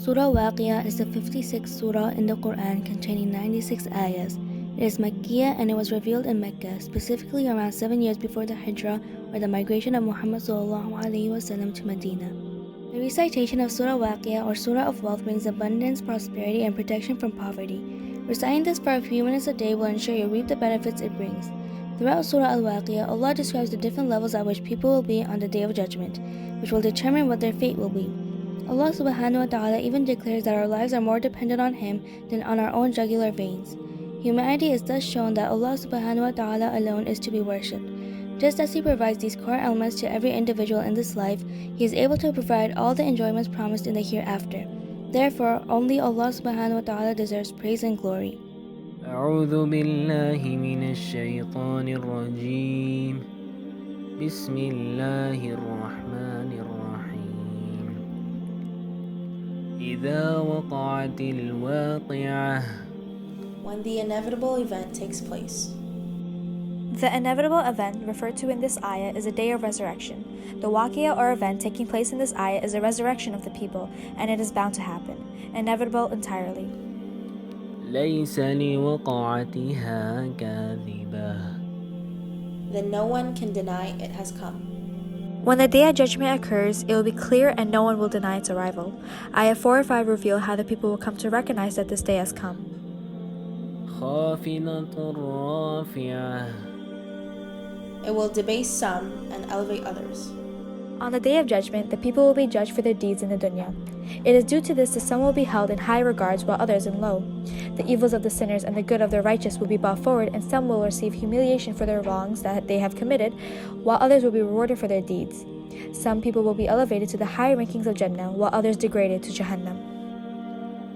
Surah Waqiah is the 56th surah in the Quran containing 96 ayahs. It is Makkiyah and it was revealed in Mecca, specifically around 7 years before the Hijrah or the migration of Muhammad ﷺ to Medina. The recitation of Surah Waqiah or Surah of Wealth brings abundance, prosperity, and protection from poverty. Reciting this for a few minutes a day will ensure you reap the benefits it brings. Throughout Surah Al-Waqiah, Allah describes the different levels at which people will be on the Day of Judgment, which will determine what their fate will be. Allah subhanahu wa ta'ala even declares that our lives are more dependent on Him than on our own jugular veins. Humanity is thus shown that Allah subhanahu wa ta'ala alone is to be worshipped. Just as He provides these core elements to every individual in this life, He is able to provide all the enjoyments promised in the hereafter. Therefore, only Allah subhanahu wa ta'ala deserves praise and glory. أعوذ بالله من الشيطان الرجيم بسم الله الرحمن الرحيم إذا وقعت الواقعة. When the inevitable event takes place. The inevitable event referred to in this ayah is a day of resurrection. The Waqiah or event taking place in this ayah is a resurrection of the people, and it is bound to happen, inevitable entirely. ليس لوقعتها كاذبة. Then no one can deny it has come. When the day of judgment occurs, it will be clear and no one will deny its arrival. Ayah 4 or 5 reveal how the people will come to recognize that this day has come. خافضة رافعة. It will debase some and elevate others. On the day of judgment, the people will be judged for their deeds in the dunya. It is due to this that some will be held in high regards while others in low. The evils of the sinners and the good of the righteous will be brought forward, and some will receive humiliation for their wrongs that they have committed, while others will be rewarded for their deeds. Some people will be elevated to the high rankings of Jannah, while others degraded to Jahannam.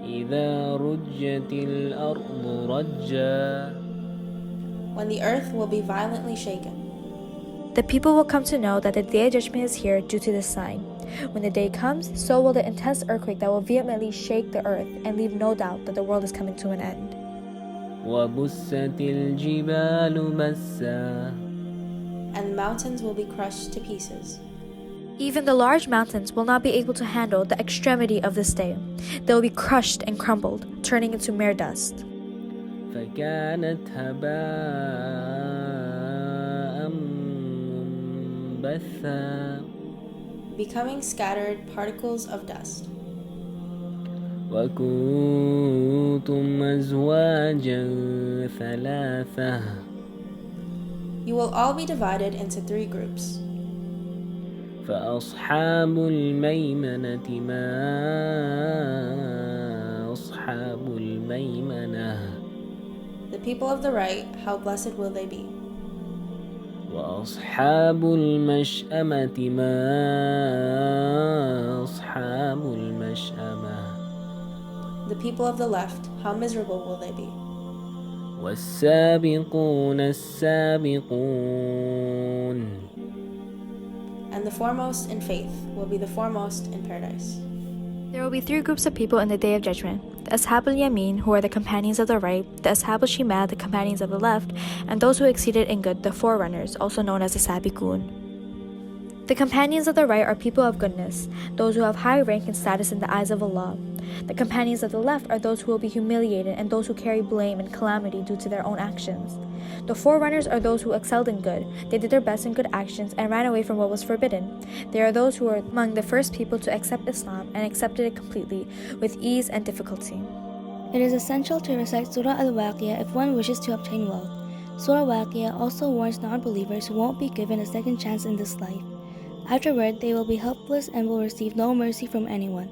إذا رجت الأرض رجا. When the earth will be violently shaken. The people will come to know that the day of judgment is here due to this sign. When the day comes, so will the intense earthquake that will vehemently shake the earth and leave no doubt that the world is coming to an end. وبست الجبال بسا. And mountains will be crushed to pieces. Even the large mountains will not be able to handle the extremity of this day. They will be crushed and crumbled, turning into mere dust. فكانت هباء منبثا. Becoming scattered particles of dust. وكنتم أزواجا ثلاثة. You will all be divided into 3 groups. فأصحاب الميمنة ما أصحاب الميمنة. The people of the right, how blessed will they be. وأصحاب المشأمة ما أصحاب المشأمة. The people of the left, how miserable will they be. والسابقون السابقون. And the foremost in faith will be the foremost in paradise. There will be 3 groups of people in the day of judgment. The Ashab al-Yamin, who are the companions of the right, the Ashab al-Shimad, the companions of the left, and those who exceeded in good, the forerunners, also known as the Sabiqun. The companions of the right are people of goodness, those who have high rank and status in the eyes of Allah. The companions of the left are those who will be humiliated and those who carry blame and calamity due to their own actions. The forerunners are those who excelled in good. They did their best in good actions and ran away from what was forbidden. They are those who were among the first people to accept Islam and accepted it completely, with ease and difficulty. It is essential to recite Surah Al-Waqiah if one wishes to obtain wealth. Surah Waqiah also warns non-believers who won't be given a second chance in this life. Afterward, they will be helpless and will receive no mercy from anyone.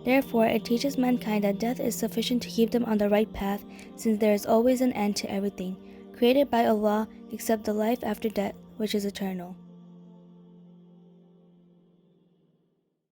Therefore, it teaches mankind that death is sufficient to keep them on the right path, since there is always an end to everything created by Allah except the life after death, which is eternal.